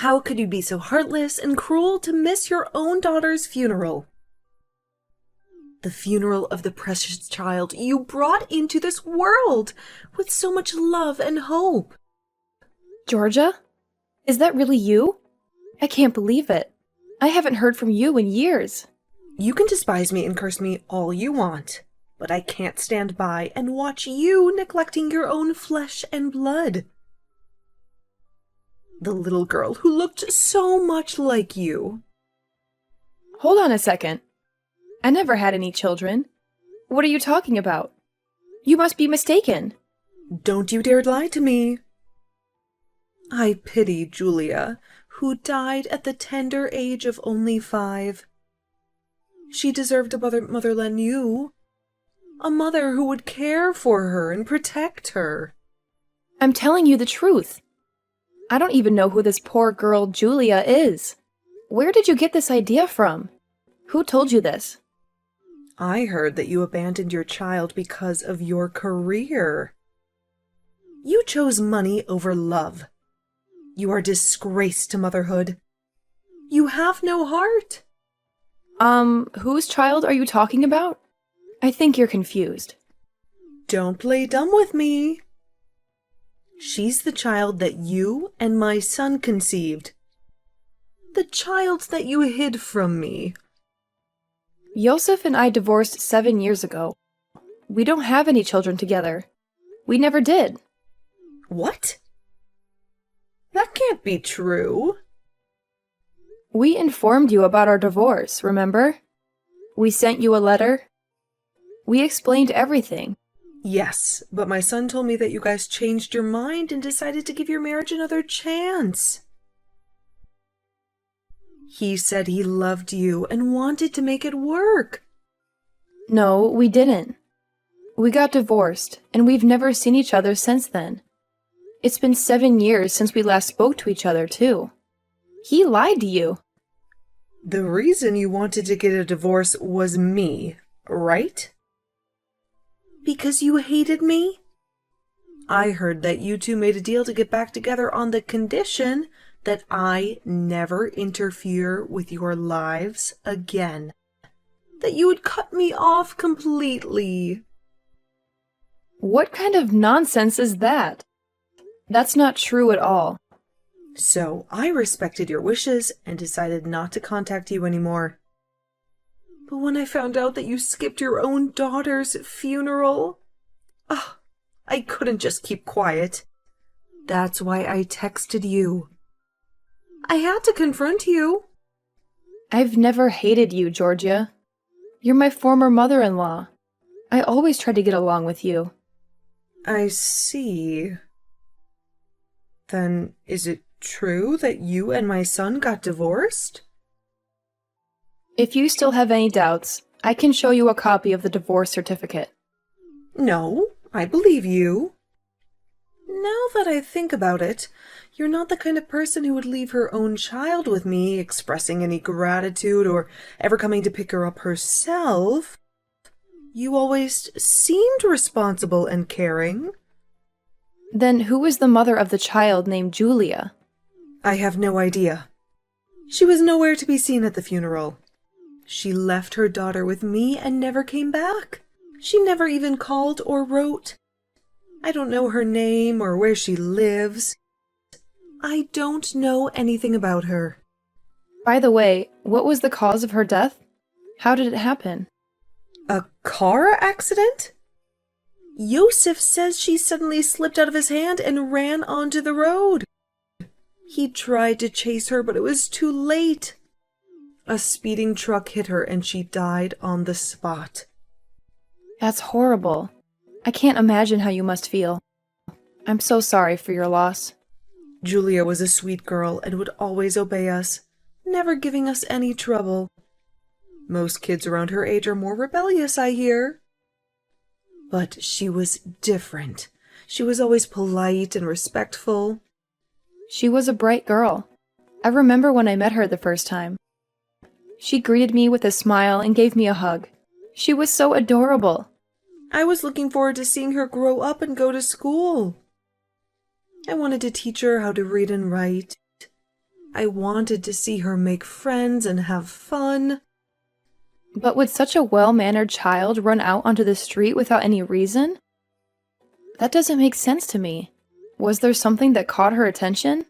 How could you be so heartless and cruel to miss your own daughter's funeral? The funeral of the precious child you brought into this world with so much love and hope. Georgia? Is that really you? I can't believe it. I haven't heard from you in years. You can despise me and curse me all you want, but I can't stand by and watch you neglecting your own flesh and blood. The little girl who looked so much like you. Hold on a second. I never had any children. What are you talking about? You must be mistaken. Don't you dare lie to me. I pity Julia, who died at the tender age of only 5. She deserved a mother than you. A mother who would care for her and protect her. I'm telling you the truth. I don't even know who this poor girl Julia is. Where did you get this idea from? Who told you this? I heard that you abandoned your child because of your career. You chose money over love. You are a disgrace to motherhood. You have no heart. Whose child are you talking about? I think you're confused. Don't play dumb with me. She's the child that you and my son conceived. The child that you hid from me. Yosef and I divorced 7 years ago. We don't have any children together. We never did. What? That can't be true. We informed you about our divorce, remember? We sent you a letter. We explained everything. Yes, but my son told me that you guys changed your mind and decided to give your marriage another chance. He said he loved you and wanted to make it work. No, we didn't. We got divorced, and we've never seen each other since then. It's been 7 years since we last spoke to each other, too. He lied to you. The reason you wanted to get a divorce was me, right? Because you hated me? I heard that you two made a deal to get back together on the condition that I never interfere with your lives again. That you would cut me off completely. What kind of nonsense is that? That's not true at all. So I respected your wishes and decided not to contact you anymore. But when I found out that you skipped your own daughter's funeral, I couldn't just keep quiet. That's why I texted you. I had to confront you. I've never hated you, Georgia. You're my former mother-in-law. I always tried to get along with you. I see. Then is it true that you and my son got divorced? If you still have any doubts, I can show you a copy of the divorce certificate. No, I believe you. Now that I think about it, you're not the kind of person who would leave her own child with me, expressing any gratitude or ever coming to pick her up herself. You always seemed responsible and caring. Then who is the mother of the child named Julia? I have no idea. She was nowhere to be seen at the funeral. She left her daughter with me and never came back. She never even called or wrote. I don't know her name or where she lives. I don't know anything about her. By the way, what was the cause of her death? How did it happen? A car accident? Yosef says she suddenly slipped out of his hand and ran onto the road. He tried to chase her, but it was too late. A speeding truck hit her and she died on the spot. That's horrible. I can't imagine how you must feel. I'm so sorry for your loss. Julia was a sweet girl and would always obey us, never giving us any trouble. Most kids around her age are more rebellious, I hear. But she was different. She was always polite and respectful. She was a bright girl. I remember when I met her the first time. She greeted me with a smile and gave me a hug. She was so adorable. I was looking forward to seeing her grow up and go to school. I wanted to teach her how to read and write. I wanted to see her make friends and have fun. But would such a well-mannered child run out onto the street without any reason? That doesn't make sense to me. Was there something that caught her attention?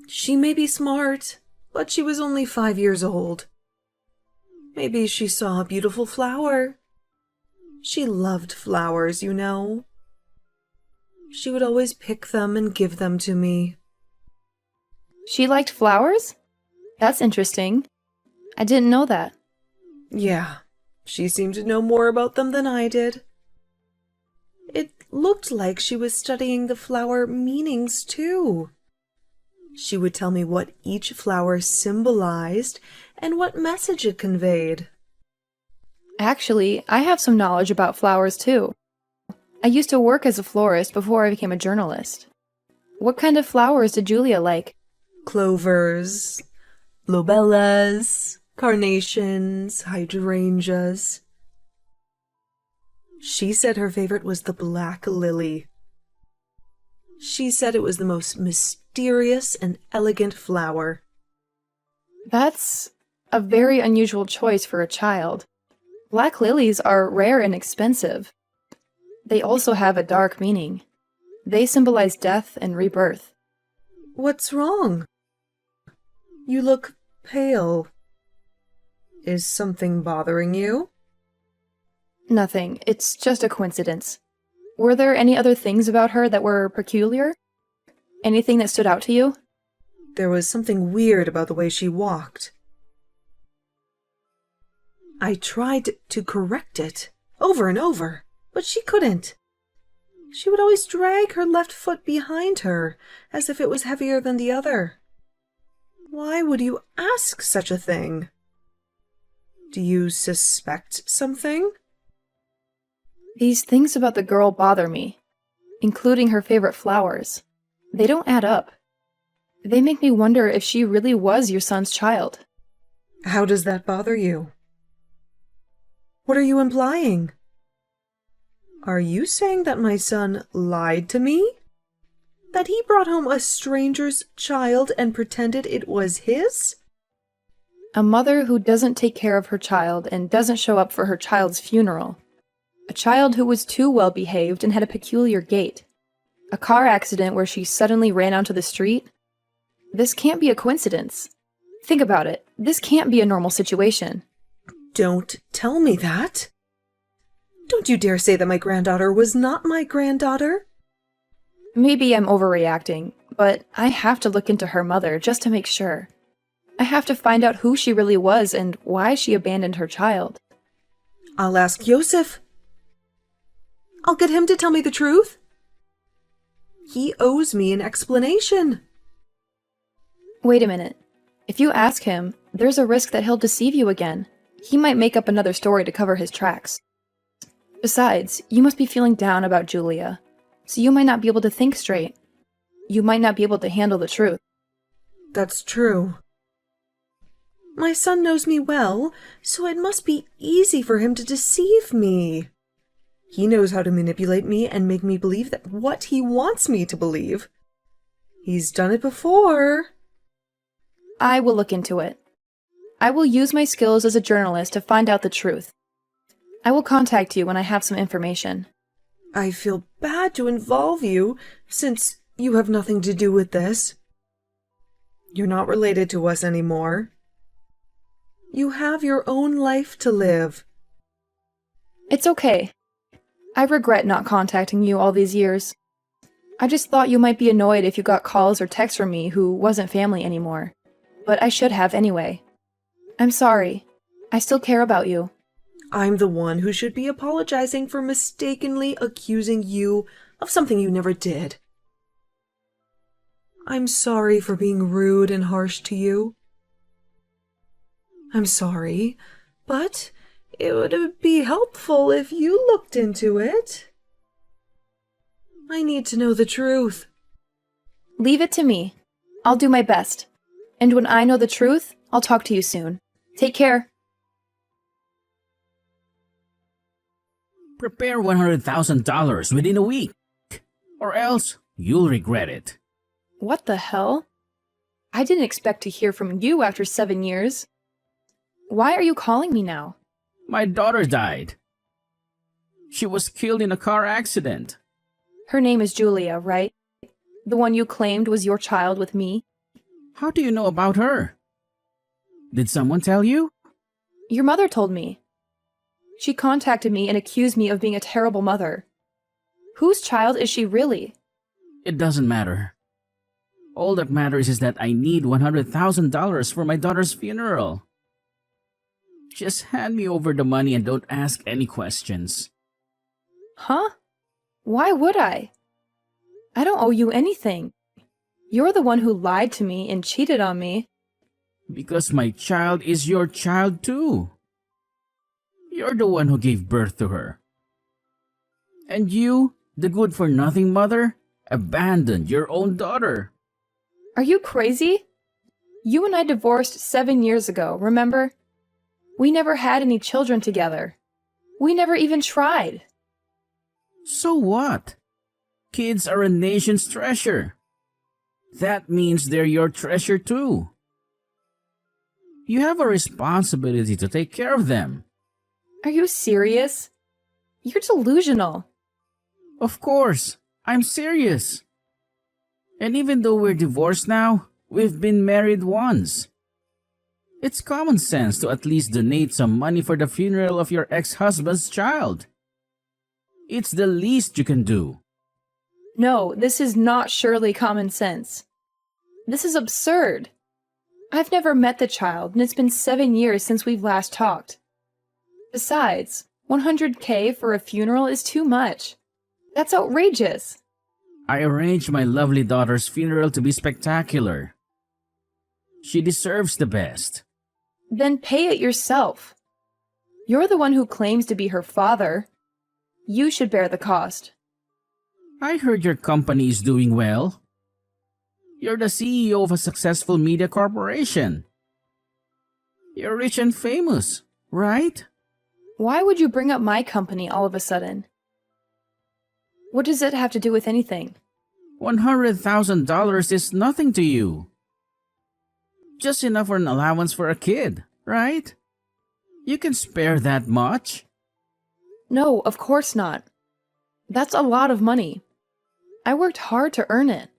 She may be smart, but she was only 5 years old. Maybe she saw a beautiful flower. She loved flowers, you know. She would always pick them and give them to me. She liked flowers? That's interesting. I didn't know that. Yeah, she seemed to know more about them than I did. It looked like she was studying the flower meanings, too. She would tell me what each flower symbolized and what message it conveyed. Actually, I have some knowledge about flowers, too. I used to work as a florist before I became a journalist. What kind of flowers did Julia like? Clovers, lobellas, carnations, hydrangeas. She said her favorite was the black lily. She said it was the most mysterious and elegant flower. That's a very unusual choice for a child. Black lilies are rare and expensive. They also have a dark meaning. They symbolize death and rebirth. What's wrong? You look pale. Is something bothering you? Nothing. It's just a coincidence. Were there any other things about her that were peculiar? Anything that stood out to you? There was something weird about the way she walked. I tried to correct it over and over, but she couldn't. She would always drag her left foot behind her, as if it was heavier than the other. Why would you ask such a thing? Do you suspect something? These things about the girl bother me, including her favorite flowers. They don't add up. They make me wonder if she really was your son's child. How does that bother you? What are you implying? Are you saying that my son lied to me? That he brought home a stranger's child and pretended it was his? A mother who doesn't take care of her child and doesn't show up for her child's funeral. A child who was too well behaved and had a peculiar gait. A car accident where she suddenly ran onto the street. This can't be a coincidence. Think about it. This can't be a normal situation. Don't tell me that. Don't you dare say that my granddaughter was not my granddaughter. Maybe I'm overreacting, but I have to look into her mother just to make sure. I have to find out who she really was and why she abandoned her child. I'll ask Yosef. I'll get him to tell me the truth. He owes me an explanation. Wait a minute. If you ask him, there's a risk that he'll deceive you again. He might make up another story to cover his tracks. Besides, you must be feeling down about Julia, so you might not be able to think straight. You might not be able to handle the truth. That's true. My son knows me well, so it must be easy for him to deceive me. He knows how to manipulate me and make me believe that what he wants me to believe. He's done it before. I will look into it. I will use my skills as a journalist to find out the truth. I will contact you when I have some information. I feel bad to involve you, since you have nothing to do with this. You're not related to us anymore. You have your own life to live. It's okay. I regret not contacting you all these years. I just thought you might be annoyed if you got calls or texts from me who wasn't family anymore. But I should have anyway. I'm sorry. I still care about you. I'm the one who should be apologizing for mistakenly accusing you of something you never did. I'm sorry for being rude and harsh to you. I'm sorry, but it would be helpful if you looked into it. I need to know the truth. Leave it to me. I'll do my best. And when I know the truth, I'll talk to you soon. Take care. Prepare $100,000 within a week, or else you'll regret it. What the hell? I didn't expect to hear from you after 7 years. Why are you calling me now? My daughter died. She was killed in a car accident. Her name is Julia, right? The one you claimed was your child with me? How do you know about her? Did someone tell you? Your mother told me. She contacted me and accused me of being a terrible mother. Whose child is she really? It doesn't matter. All that matters is that I need $100,000 for my daughter's funeral. Just hand me over the money and don't ask any questions. Huh? Why would I? I don't owe you anything. You're the one who lied to me and cheated on me. Because my child is your child too. You're the one who gave birth to her. And you, the good-for-nothing mother, abandoned your own daughter. Are you crazy? You and I divorced 7 years ago, remember? We never had any children together. We never even tried. So what? Kids are a nation's treasure. That means they're your treasure too. You have a responsibility to take care of them. Are you serious? You're delusional. Of course, I'm serious. And even though we're divorced now, we've been married once. It's common sense to at least donate some money for the funeral of your ex-husband's child. It's the least you can do. No, this is not surely common sense. This is absurd. I've never met the child, and it's been 7 years since we've last talked. Besides, $100K for a funeral is too much. That's outrageous. I arranged my lovely daughter's funeral to be spectacular. She deserves the best. Then pay it yourself. You're the one who claims to be her father. You should bear the cost. I heard your company is doing well. You're the CEO of a successful media corporation. You're rich and famous, right? Why would you bring up my company all of a sudden? What does it have to do with anything? $100,000 is nothing to you. Just enough for an allowance for a kid, right? You can spare that much. No, of course not. That's a lot of money. I worked hard to earn it.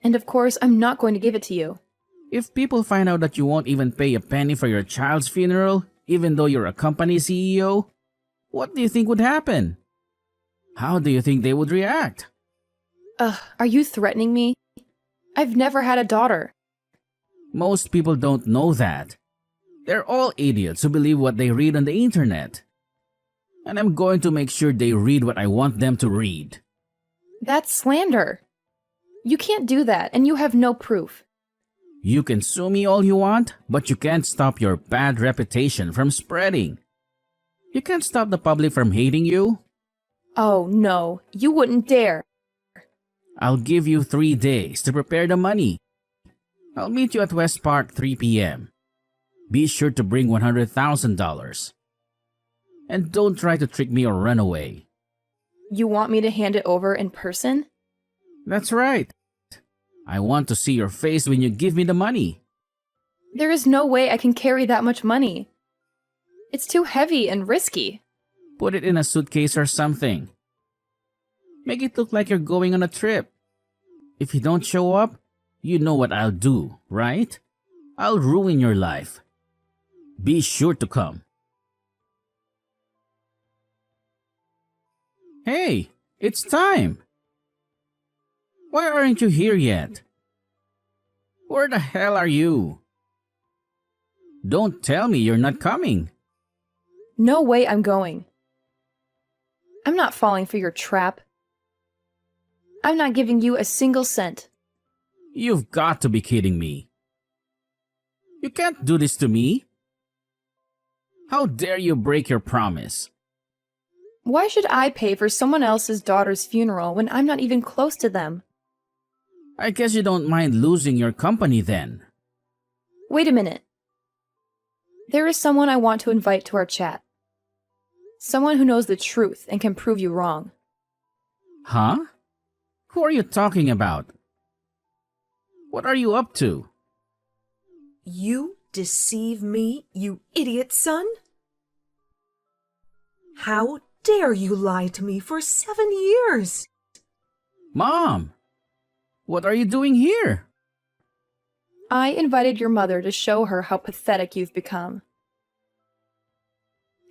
And of course, I'm not going to give it to you. If people find out that you won't even pay a penny for your child's funeral, even though you're a company CEO, what do you think would happen? How do you think they would react? Are you threatening me? I've never had a daughter. Most people don't know that. They're all idiots who believe what they read on the internet. And I'm going to make sure they read what I want them to read. That's slander. You can't do that, and you have no proof. You can sue me all you want, but you can't stop your bad reputation from spreading. You can't stop the public from hating you. Oh, no, you wouldn't dare. I'll give you 3 days to prepare the money. I'll meet you at West Park 3 p.m. Be sure to bring $100,000. And don't try to trick me or run away. You want me to hand it over in person? That's right. I want to see your face when you give me the money. There is no way I can carry that much money. It's too heavy and risky. Put it in a suitcase or something. Make it look like you're going on a trip. If you don't show up, you know what I'll do, right? I'll ruin your life. Be sure to come. Hey, it's time. Why aren't you here yet? Where the hell are you? Don't tell me you're not coming. No way I'm going. I'm not falling for your trap. I'm not giving you a single cent. You've got to be kidding me. You can't do this to me. How dare you break your promise? Why should I pay for someone else's daughter's funeral when I'm not even close to them? I guess you don't mind losing your company then. Wait a minute. There is someone I want to invite to our chat. Someone who knows the truth and can prove you wrong. Huh? Who are you talking about? What are you up to? You deceive me, you idiot son? How dare you lie to me for 7 years? Mom! What are you doing here? I invited your mother to show her how pathetic you've become.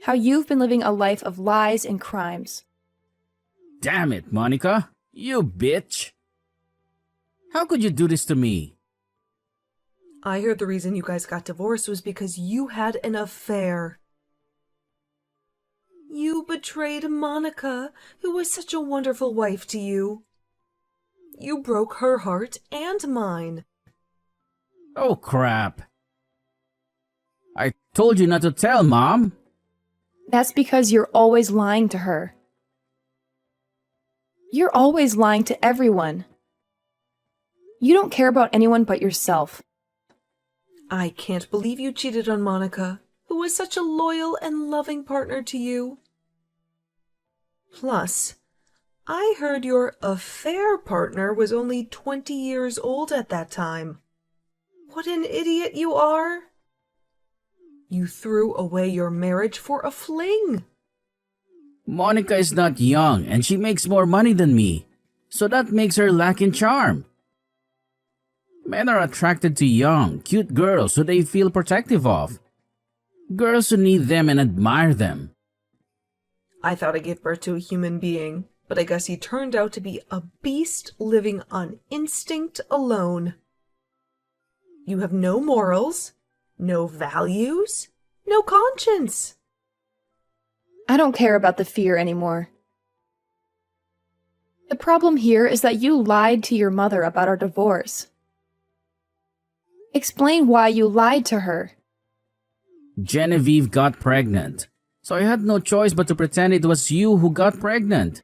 How you've been living a life of lies and crimes. Damn it, Monica! You bitch! How could you do this to me? I heard the reason you guys got divorced was because you had an affair. You betrayed Monica, who was such a wonderful wife to you. You broke her heart and mine. Oh crap! I told you not to tell, Mom! That's because you're always lying to her. You're always lying to everyone. You don't care about anyone but yourself. I can't believe you cheated on Monica, who was such a loyal and loving partner to you. Plus, I heard your affair partner was only 20 years old at that time. What an idiot you are! You threw away your marriage for a fling. Monica is not young and she makes more money than me, so that makes her lack in charm. Men are attracted to young, cute girls who they feel protective of. Girls who need them and admire them. I thought I gave birth to a human being, but I guess he turned out to be a beast living on instinct alone. You have no morals, no values, no conscience. I don't care about the fear anymore. The problem here is that you lied to your mother about our divorce. Explain why you lied to her. Genevieve got pregnant, so I had no choice but to pretend it was you who got pregnant.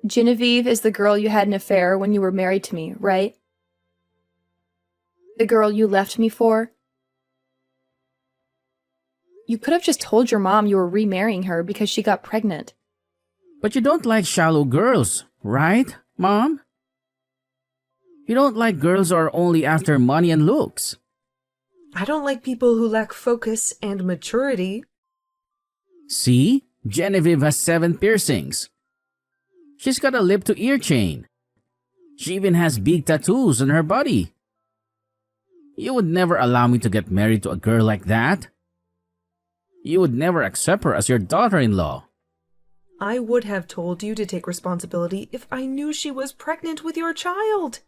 Genevieve is the girl you had an affair when you were married to me, right? The girl you left me for? You could have just told your mom you were remarrying her because she got pregnant. But you don't like shallow girls, right, Mom? You don't like girls who are only after money and looks. I don't like people who lack focus and maturity. See? Genevieve has 7 piercings. She's got a lip-to-ear chain. She even has big tattoos on her body. You would never allow me to get married to a girl like that. You would never accept her as your daughter-in-law. I would have told you to take responsibility if I knew she was pregnant with your child.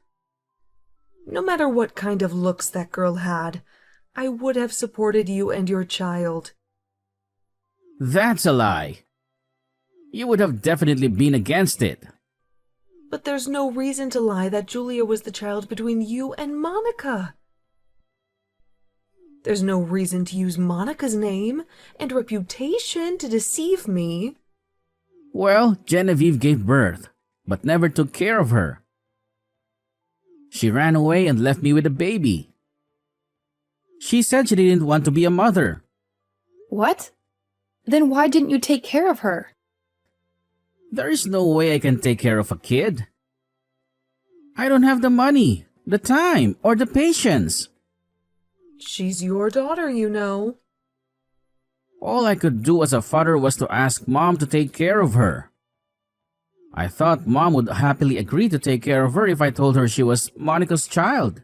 No matter what kind of looks that girl had, I would have supported you and your child. That's a lie. You would have definitely been against it. But there's no reason to lie that Julia was the child between you and Monica. There's no reason to use Monica's name and reputation to deceive me. Well, Genevieve gave birth, but never took care of her. She ran away and left me with a baby. She said she didn't want to be a mother. What? Then why didn't you take care of her? There is no way I can take care of a kid. I don't have the money, the time, or the patience. She's your daughter, you know. All I could do as a father was to ask Mom to take care of her. I thought Mom would happily agree to take care of her if I told her she was Monica's child.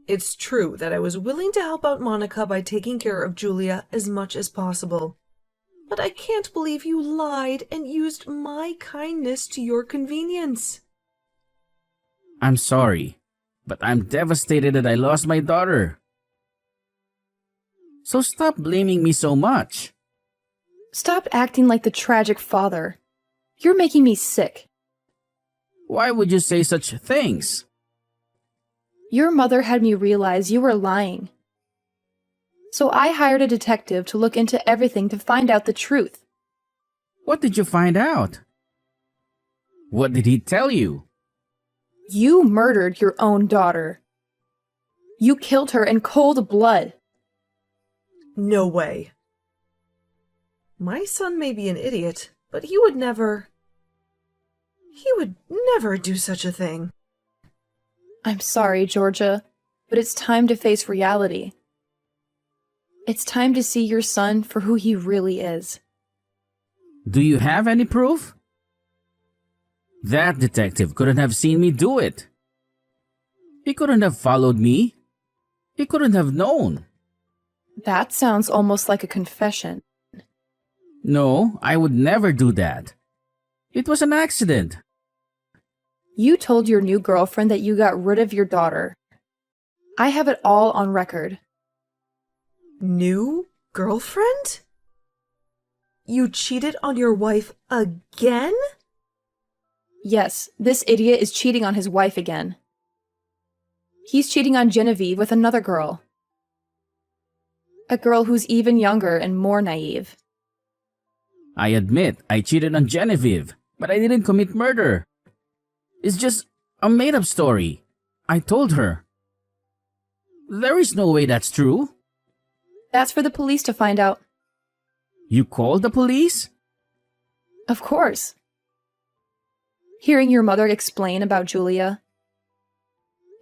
It's true that I was willing to help out Monica by taking care of Julia as much as possible. But I can't believe you lied and used my kindness to your convenience. I'm sorry, but I'm devastated that I lost my daughter. So stop blaming me so much. Stop acting like the tragic father. You're making me sick. Why would you say such things? Your mother had me realize you were lying. So I hired a detective to look into everything to find out the truth. What did you find out? What did he tell you? You murdered your own daughter. You killed her in cold blood. No way. My son may be an idiot, but he would never do such a thing. I'm sorry, Georgia, but it's time to face reality. It's time to see your son for who he really is. Do you have any proof? That detective couldn't have seen me do it. He couldn't have followed me. He couldn't have known. That sounds almost like a confession. No, I would never do that. It was an accident. You told your new girlfriend that you got rid of your daughter. I have it all on record. New girlfriend? You cheated on your wife again? Yes, this idiot is cheating on his wife again. He's cheating on Genevieve with another girl. A girl who's even younger and more naive. I admit I cheated on Genevieve, but I didn't commit murder. It's just a made-up story. I told her. There is no way that's true. That's for the police to find out. You called the police? Of course. Hearing your mother explain about Julia,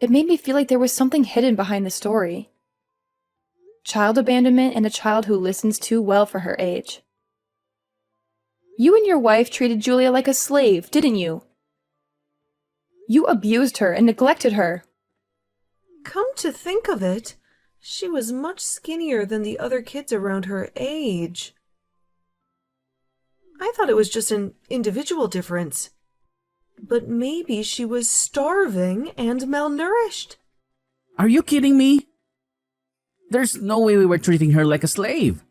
it made me feel like there was something hidden behind the story. Child abandonment and a child who listens too well for her age. You and your wife treated Julia like a slave, didn't you? You abused her and neglected her. Come to think of it, she was much skinnier than the other kids around her age. I thought it was just an individual difference. But maybe she was starving and malnourished. Are you kidding me? There's no way we were treating her like a slave.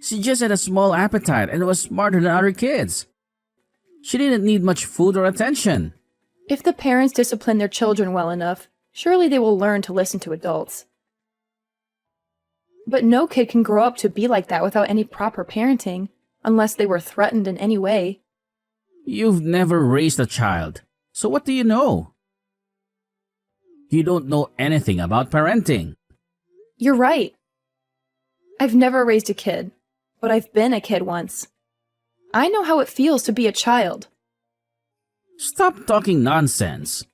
She just had a small appetite and was smarter than other kids. She didn't need much food or attention. If the parents discipline their children well enough, surely they will learn to listen to adults. But no kid can grow up to be like that without any proper parenting, unless they were threatened in any way. You've never raised a child, so what do you know? You don't know anything about parenting. You're right. I've never raised a kid, but I've been a kid once. I know how it feels to be a child. Stop talking nonsense.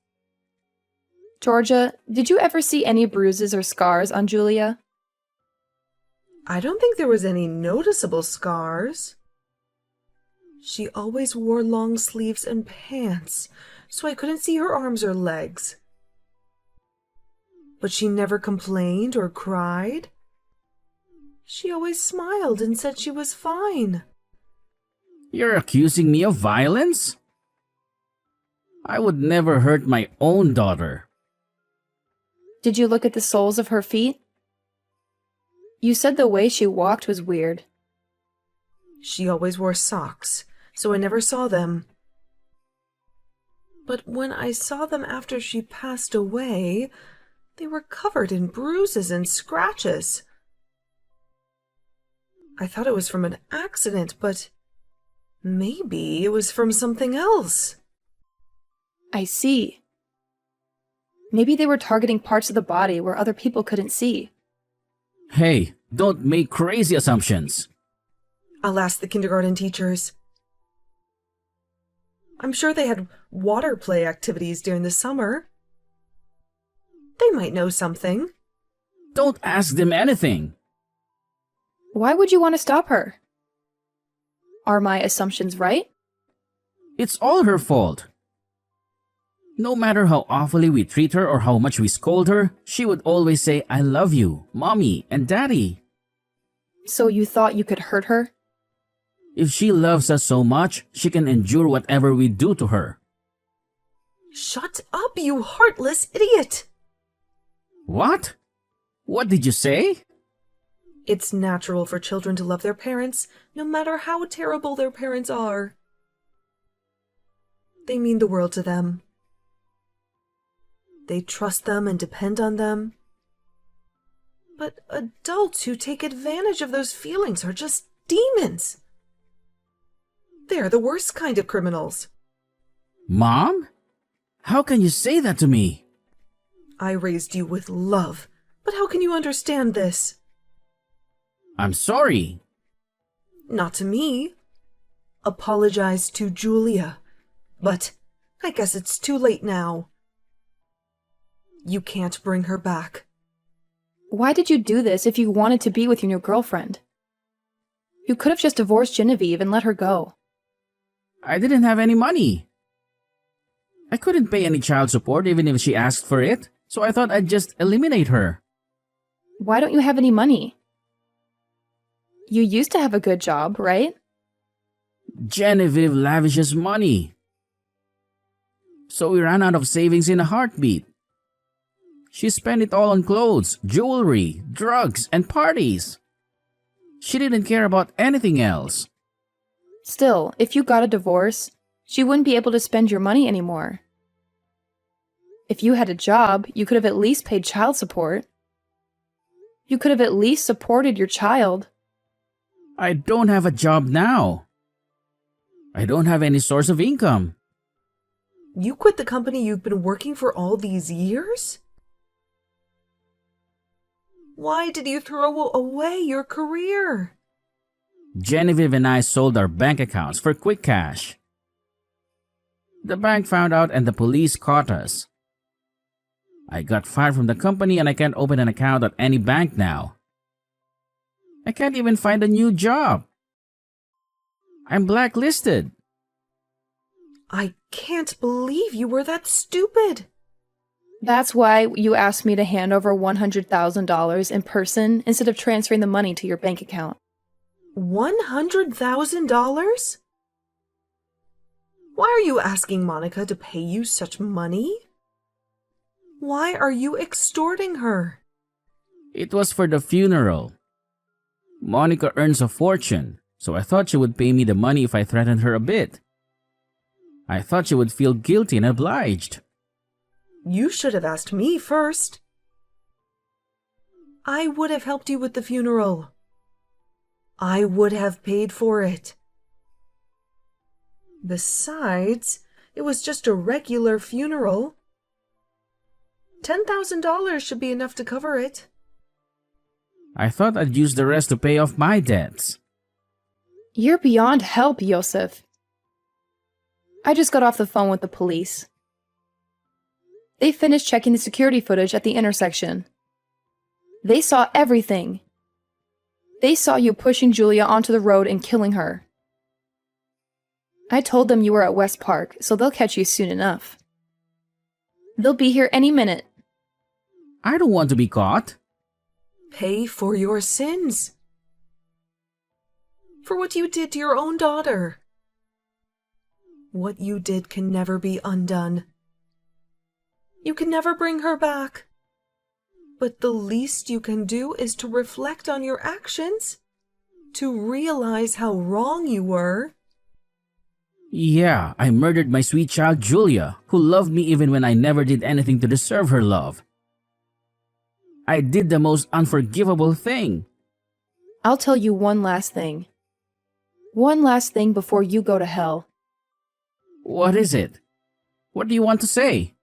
Georgia, did you ever see any bruises or scars on Julia? I don't think there was any noticeable scars. She always wore long sleeves and pants, so I couldn't see her arms or legs. But she never complained or cried. She always smiled and said she was fine. You're accusing me of violence? I would never hurt my own daughter. Did you look at the soles of her feet? You said the way she walked was weird. She always wore socks, so I never saw them. But when I saw them after she passed away, they were covered in bruises and scratches. I thought it was from an accident, but maybe it was from something else. I see. Maybe they were targeting parts of the body where other people couldn't see. Hey, don't make crazy assumptions. I'll ask the kindergarten teachers. I'm sure they had water play activities during the summer. They might know something. Don't ask them anything. Why would you want to stop her? Are my assumptions right? It's all her fault. No matter how awfully we treat her or how much we scold her, she would always say, "I love you, Mommy and Daddy." So you thought you could hurt her? If she loves us so much, she can endure whatever we do to her. Shut up, you heartless idiot! What? What did you say? It's natural for children to love their parents, no matter how terrible their parents are. They mean the world to them. They trust them and depend on them. But adults who take advantage of those feelings are just demons. They're the worst kind of criminals. Mom? How can you say that to me? I raised you with love, but how can you understand this? I'm sorry. Not to me. Apologize to Julia. But I guess it's too late now. You can't bring her back. Why did you do this if you wanted to be with your new girlfriend? You could have just divorced Genevieve and let her go. I didn't have any money. I couldn't pay any child support even if she asked for it, so I thought I'd just eliminate her. Why don't you have any money? You used to have a good job, right? Genevieve lavishes money. So we ran out of savings in a heartbeat. She spent it all on clothes, jewelry, drugs, and parties. She didn't care about anything else. Still, if you got a divorce, she wouldn't be able to spend your money anymore. If you had a job, you could have at least paid child support. You could have at least supported your child. I don't have a job now. I don't have any source of income. You quit the company you've been working for all these years? Why did you throw away your career? Genevieve and I sold our bank accounts for quick cash. The bank found out and the police caught us. I got fired from the company and I can't open an account at any bank now. I can't even find a new job. I'm blacklisted. I can't believe you were that stupid. That's why you asked me to hand over $100,000 in person instead of transferring the money to your bank account. $100,000? Why are you asking Monica to pay you such money? Why are you extorting her? It was for the funeral. Monica earns a fortune, so I thought she would pay me the money if I threatened her a bit. I thought she would feel guilty and obliged. You should have asked me first. I would have helped you with the funeral. I would have paid for it. Besides, it was just a regular funeral. $10,000 should be enough to cover it. I thought I'd use the rest to pay off my debts. You're beyond help, Yosef. I just got off the phone with the police. They finished checking the security footage at the intersection. They saw everything. They saw you pushing Julia onto the road and killing her. I told them you were at West Park, so they'll catch you soon enough. They'll be here any minute. I don't want to be caught. Pay for your sins. For what you did to your own daughter. What you did can never be undone. You can never bring her back. But the least you can do is to reflect on your actions, to realize how wrong you were. Yeah, I murdered my sweet child Julia, who loved me even when I never did anything to deserve her love. I did the most unforgivable thing. I'll tell you one last thing. One last thing before you go to hell. What is it? What do you want to say?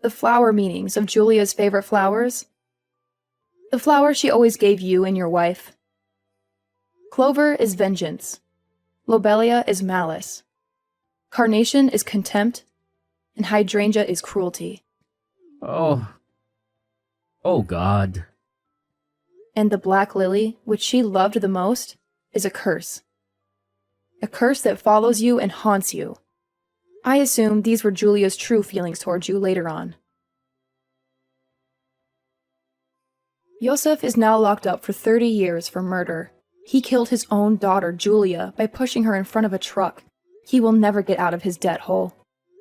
The flower meanings of Julia's favorite flowers. The flower she always gave you and your wife. Clover is vengeance. Lobelia is malice. Carnation is contempt. And hydrangea is cruelty. Oh God. And the black lily, which she loved the most, is a curse. A curse that follows you and haunts you. I assume these were Julia's true feelings towards you later on. Yosef is now locked up for 30 years for murder. He killed his own daughter, Julia, by pushing her in front of a truck. He will never get out of his debt hole.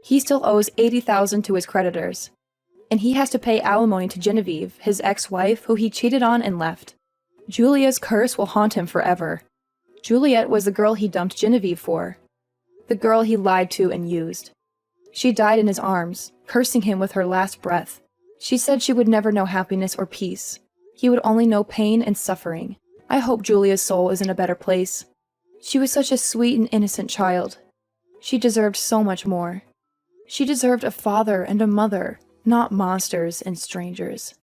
He still owes $80,000 to his creditors. And he has to pay alimony to Genevieve, his ex-wife, who he cheated on and left. Julia's curse will haunt him forever. Juliet was the girl he dumped Genevieve for. The girl he lied to and used. She died in his arms, cursing him with her last breath. She said she would never know happiness or peace. He would only know pain and suffering. I hope Julia's soul is in a better place. She was such a sweet and innocent child. She deserved so much more. She deserved a father and a mother, not monsters and strangers.